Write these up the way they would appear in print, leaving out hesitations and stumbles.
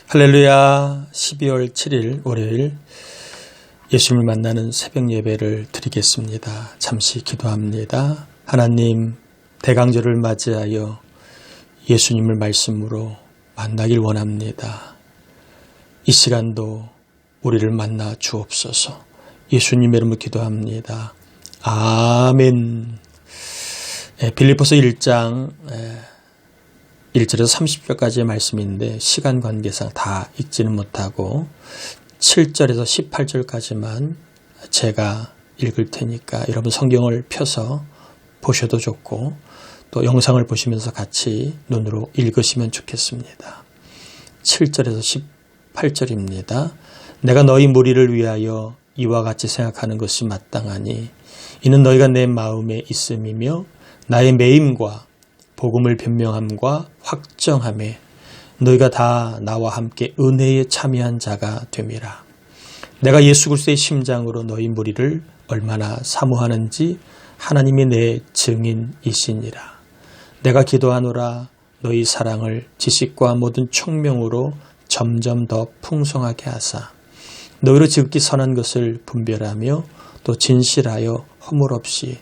할렐루야. 12월 7일 월요일 예수님을 만나는 새벽 예배를 드리겠습니다. 잠시 기도합니다. 하나님, 대강절을 맞이하여 예수님을 말씀으로 만나길 원합니다. 이 시간도 우리를 만나 주옵소서. 예수님의 이름으로 기도합니다. 아멘. 빌립보서 1장 1절에서 30절까지의 말씀인데 시간 관계상 다 읽지는 못하고 7절에서 18절까지만 제가 읽을 테니까 여러분 성경을 펴서 보셔도 좋고 또 영상을 보시면서 같이 눈으로 읽으시면 좋겠습니다. 7절에서 18절입니다. 내가 너희 무리를 위하여 이와 같이 생각하는 것이 마땅하니 이는 너희가 내 마음에 있음이며 나의 매임과 복음을 변명함과 확정함에 너희가 다 나와 함께 은혜에 참여한 자가 됨이라. 내가 예수 그리스도의 심장으로 너희 무리를 얼마나 사모하는지 하나님이 내 증인이시니라. 내가 기도하노라 너희 사랑을 지식과 모든 총명으로 점점 더 풍성하게 하사 너희로 지극히 선한 것을 분별하며 또 진실하여 허물 없이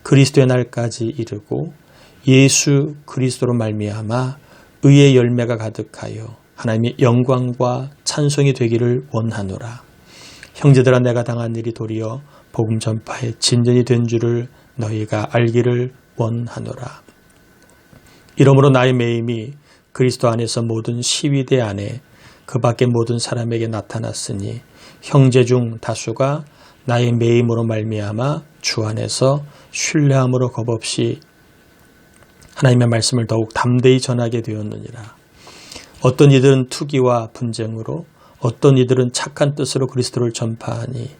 그리스도의 날까지 이르고 예수 그리스도로 말미암아 의의 열매가 가득하여 하나님의 영광과 찬송이 되기를 원하노라. 형제들아, 내가 당한 일이 도리어 복음 전파의 진전이 된 줄을 너희가 알기를 원하노라. 이러므로 나의 매임이 그리스도 안에서 모든 시위대 안에 그 밖의 모든 사람에게 나타났으니 형제 중 다수가 나의 매임으로 말미암아 주 안에서 신뢰함으로 겁없이 하나님의 말씀을 더욱 담대히 전하게 되었느니라. 어떤 이들은 투기와 분쟁으로 어떤 이들은 착한 뜻으로 그리스도를 전파하니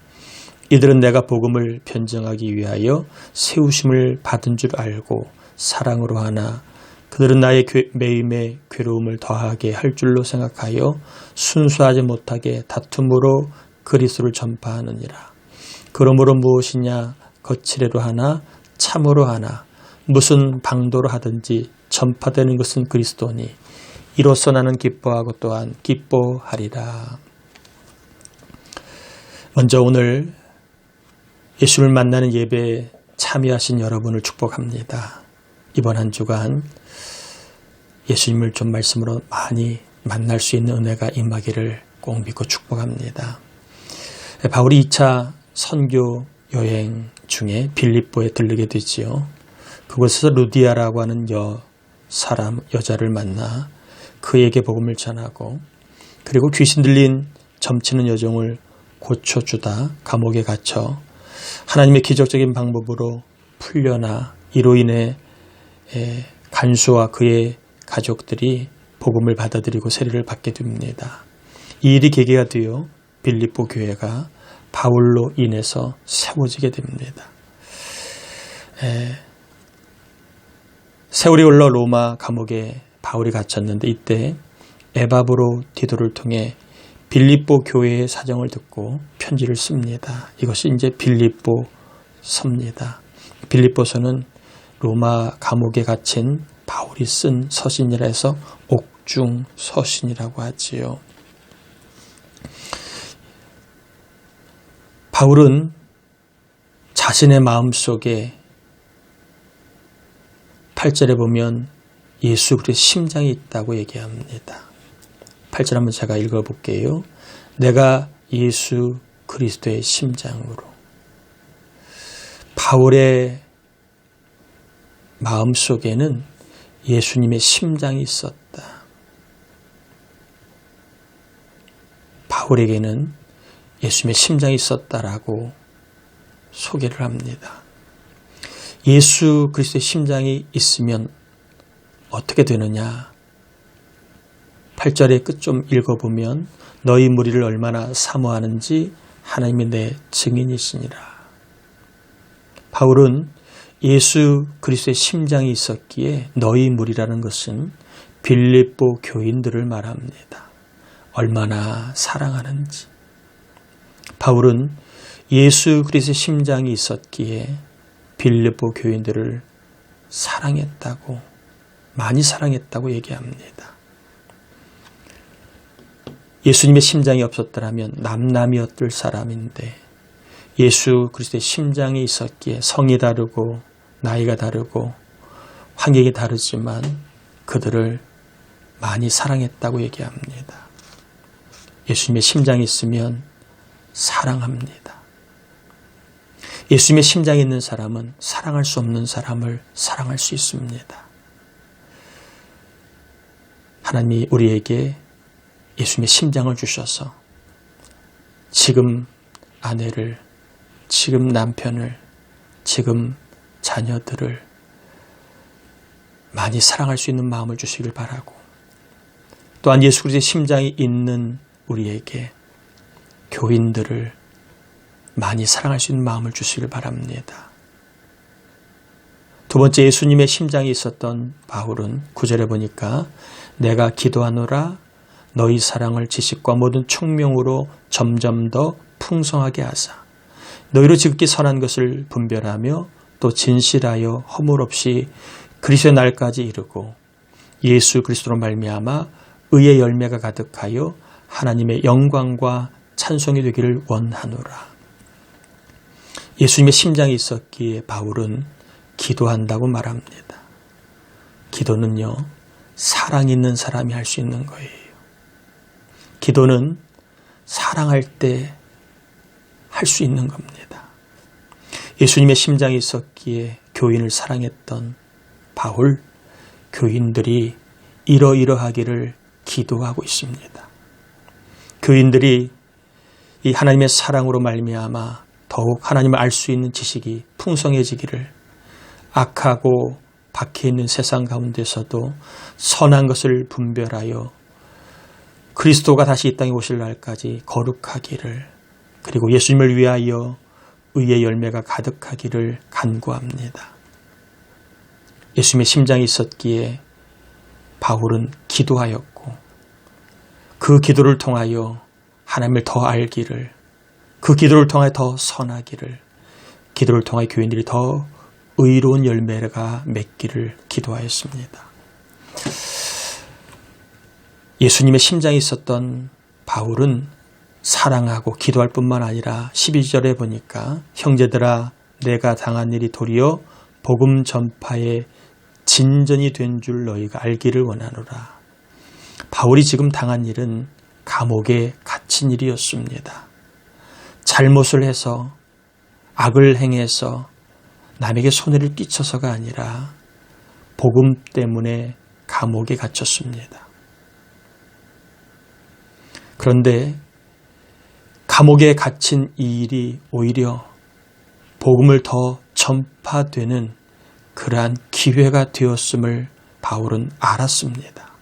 이들은 내가 복음을 변증하기 위하여 세우심을 받은 줄 알고 사랑으로 하나 그들은 나의 매임에 괴로움을 더하게 할 줄로 생각하여 순수하지 못하게 다툼으로 그리스도를 전파하느니라. 그러므로 무엇이냐 거칠애로 하나 참으로 하나 무슨 방도로 하든지 전파되는 것은 그리스도니 이로써 나는 기뻐하고 또한 기뻐하리라. 먼저 오늘 예수를 만나는 예배에 참여하신 여러분을 축복합니다. 이번 한 주간 예수님을 좀 말씀으로 많이 만날 수 있는 은혜가 임하기를 꼭 믿고 축복합니다. 바울이 2차 선교 여행 중에 빌립보에 들르게 되지요. 그곳에서 루디아라고 하는 여자를 만나 그에게 복음을 전하고 그리고 귀신 들린 점치는 여종을 고쳐주다 감옥에 갇혀 하나님의 기적적인 방법으로 풀려나 이로 인해 간수와 그의 가족들이 복음을 받아들이고 세례를 받게 됩니다. 이 일이 계기가 되어 빌립보 교회가 바울로 인해서 세워지게 됩니다. 세월이 흘러 로마 감옥에 바울이 갇혔는데 이때 에바브로 디도를 통해 빌립보 교회의 사정을 듣고 편지를 씁니다. 이것이 이제 빌립보서입니다. 빌립보서는 로마 감옥에 갇힌 바울이 쓴 서신이라 해서 옥중 서신이라고 하지요. 바울은 자신의 마음속에 8절에 보면 예수 그리스도의 심장이 있다고 얘기합니다. 8절 한번 제가 읽어볼게요. 내가 예수 그리스도의 심장으로. 바울의 마음속에는 예수님의 심장이 있었다. 바울에게는 예수님의 심장이 있었다라고 소개를 합니다. 예수 그리스도의 심장이 있으면 어떻게 되느냐? 8절의 끝 좀 읽어보면 너희 무리를 얼마나 사모하는지 하나님이 내 증인이시니라. 바울은 예수 그리스도의 심장이 있었기에 너희 무리라는 것은 빌립보 교인들을 말합니다. 얼마나 사랑하는지. 바울은 예수 그리스도의 심장이 있었기에 빌립보 교인들을 사랑했다고, 많이 사랑했다고 얘기합니다. 예수님의 심장이 없었더라면 남남이었을 사람인데 예수 그리스도의 심장이 있었기에 성이 다르고 나이가 다르고 환경이 다르지만 그들을 많이 사랑했다고 얘기합니다. 예수님의 심장이 있으면 사랑합니다. 예수님의 심장이 있는 사람은 사랑할 수 없는 사람을 사랑할 수 있습니다. 하나님이 우리에게 예수님의 심장을 주셔서 지금 아내를, 지금 남편을, 지금 자녀들을 많이 사랑할 수 있는 마음을 주시길 바라고, 또한 예수 그리스도의 심장이 있는 우리에게 교인들을 많이 사랑할 수 있는 마음을 주시길 바랍니다. 두 번째, 예수님의 심장이 있었던 바울은 9절에 보니까 내가 기도하노라 너희 사랑을 지식과 모든 총명으로 점점 더 풍성하게 하사 너희로 지극히 선한 것을 분별하며 또 진실하여 허물 없이 그리스도의 날까지 이르고 예수 그리스도로 말미암아 의의 열매가 가득하여 하나님의 영광과 찬송이 되기를 원하노라. 예수님의 심장이 있었기에 바울은 기도한다고 말합니다. 기도는요, 사랑 있는 사람이 할 수 있는 거예요. 기도는 사랑할 때 할 수 있는 겁니다. 예수님의 심장이 있었기에 교인을 사랑했던 바울, 교인들이 이러이러하기를 기도하고 있습니다. 교인들이 이 하나님의 사랑으로 말미암아 더욱 하나님을 알 수 있는 지식이 풍성해지기를, 악하고 박해있는 세상 가운데서도 선한 것을 분별하여 그리스도가 다시 이 땅에 오실 날까지 거룩하기를, 그리고 예수님을 위하여 의의 열매가 가득하기를 간구합니다. 예수님의 심장이 있었기에 바울은 기도하였고 그 기도를 통하여 하나님을 더 알기를, 그 기도를 통하여 더 선하기를, 기도를 통하여 교인들이 더 의로운 열매가 맺기를 기도하였습니다. 예수님의 심장이 있었던 바울은 사랑하고 기도할 뿐만 아니라 12절에 보니까 형제들아 내가 당한 일이 도리어 복음 전파의 진전이 된 줄 너희가 알기를 원하노라. 바울이 지금 당한 일은 감옥에 갇힌 일이었습니다. 잘못을 해서, 악을 행해서 남에게 손해를 끼쳐서가 아니라 복음 때문에 감옥에 갇혔습니다. 그런데 감옥에 갇힌 이 일이 오히려 복음을 더 전파되는 그러한 기회가 되었음을 바울은 알았습니다.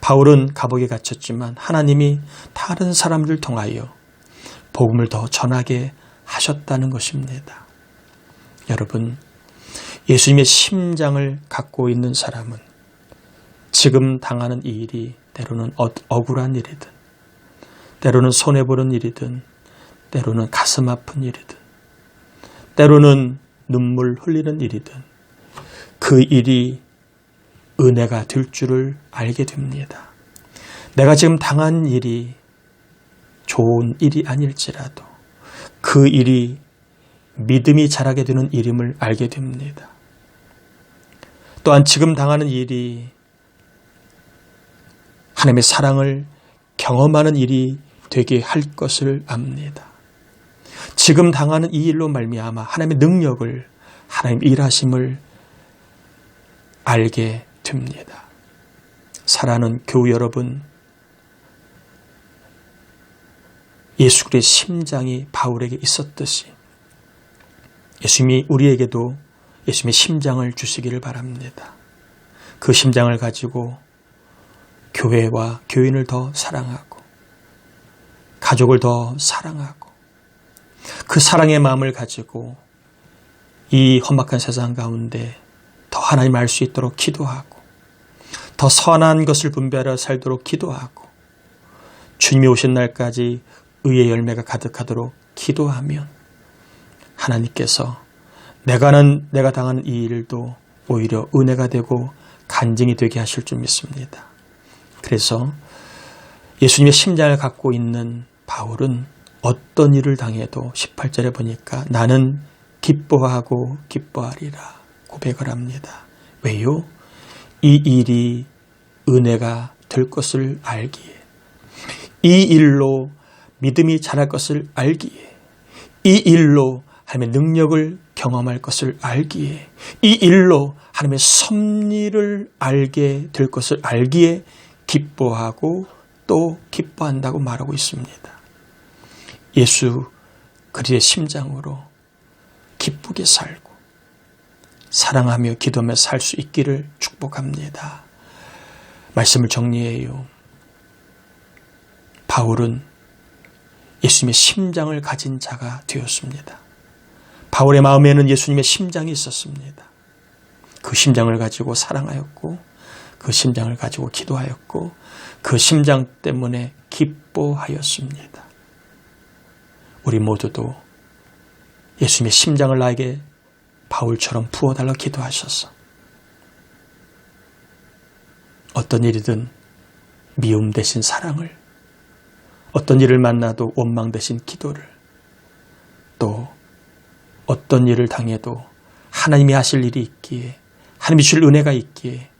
바울은 감옥에 갇혔지만 하나님이 다른 사람들을 통하여 복음을 더 전하게 하셨다는 것입니다. 여러분, 예수님의 심장을 갖고 있는 사람은 지금 당하는 이 일이 때로는 억울한 일이든, 때로는 손해보는 일이든, 때로는 가슴 아픈 일이든, 때로는 눈물 흘리는 일이든 그 일이 은혜가 될 줄을 알게 됩니다. 내가 지금 당한 일이 좋은 일이 아닐지라도 그 일이 믿음이 자라게 되는 일임을 알게 됩니다. 또한 지금 당하는 일이 하나님의 사랑을 경험하는 일이 되게 할 것을 압니다. 지금 당하는 이 일로 말미암아 하나님의 능력을, 하나님의 일하심을 알게 됩니다. 사랑하는 교우 여러분, 예수 그리스도의 심장이 바울에게 있었듯이 예수님이 우리에게도 예수님의 심장을 주시기를 바랍니다. 그 심장을 가지고 교회와 교인을 더 사랑하고 가족을 더 사랑하고 그 사랑의 마음을 가지고 이 험악한 세상 가운데 더 하나님 알 수 있도록 기도하고 더 선한 것을 분별하여 살도록 기도하고 주님이 오신 날까지 의의 열매가 가득하도록 기도하면 하나님께서 내가 당하는 이 일도 오히려 은혜가 되고 간증이 되게 하실 줄 믿습니다. 그래서 예수님의 심장을 갖고 있는 바울은 어떤 일을 당해도 18절에 보니까 나는 기뻐하고 기뻐하리라 고백을 합니다. 왜요? 이 일이 은혜가 될 것을 알기에, 이 일로 믿음이 자랄 것을 알기에, 이 일로 하나님의 능력을 경험할 것을 알기에, 이 일로 하나님의 섭리를 알게 될 것을 알기에 기뻐하고 또 기뻐한다고 말하고 있습니다. 예수 그리스도의 심장으로 기쁘게 살고 사랑하며 기도하며 살 수 있기를 축복합니다. 말씀을 정리해요. 바울은 예수님의 심장을 가진 자가 되었습니다. 바울의 마음에는 예수님의 심장이 있었습니다. 그 심장을 가지고 사랑하였고, 그 심장을 가지고 기도하였고, 그 심장 때문에 기뻐하였습니다. 우리 모두도 예수님의 심장을 나에게 바울처럼 부어달라 기도하셔서 어떤 일이든 미움 대신 사랑을, 어떤 일을 만나도 원망 대신 기도를, 또 어떤 일을 당해도 하나님이 하실 일이 있기에, 하나님이 주실 은혜가 있기에,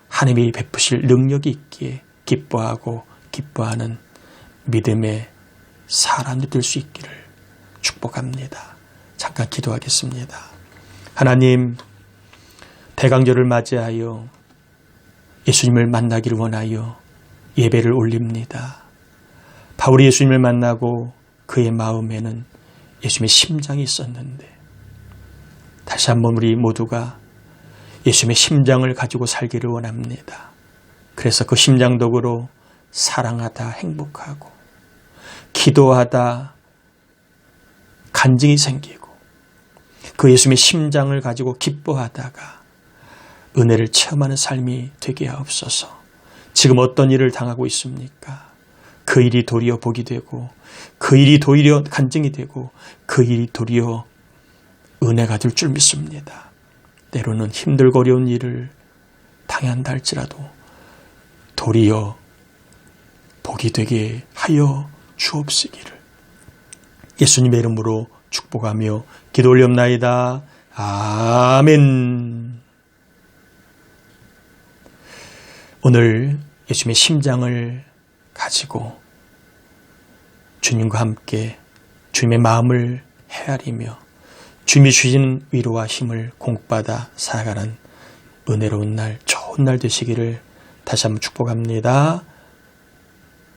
하나님이 베푸실 능력이 있기에 기뻐하고 기뻐하는 믿음의 사람이 될 수 있기를 축복합니다. 잠깐 기도하겠습니다. 하나님, 대강절을 맞이하여 예수님을 만나기를 원하여 예배를 올립니다. 바울이 예수님을 만나고 그의 마음에는 예수님의 심장이 있었는데, 다시 한번 우리 모두가 예수님의 심장을 가지고 살기를 원합니다. 그래서 그 심장 덕으로 사랑하다 행복하고, 기도하다 간증이 생기고, 그 예수님의 심장을 가지고 기뻐하다가 은혜를 체험하는 삶이 되게 하옵소서. 지금 어떤 일을 당하고 있습니까? 그 일이 도리어 복이 되고, 그 일이 도리어 간증이 되고, 그 일이 도리어 은혜가 될 줄 믿습니다. 때로는 힘들고 어려운 일을 당한다 할지라도 도리어 복이 되게 하여 주옵시기를 예수님의 이름으로 축복하며 기도 올리옵나이다. 아멘. 오늘 예수님의 심장을 가지고 주님과 함께 주님의 마음을 헤아리며 주님이 주신 위로와 힘을 공급받아 살아가는 은혜로운 날, 좋은 날 되시기를 다시 한번 축복합니다.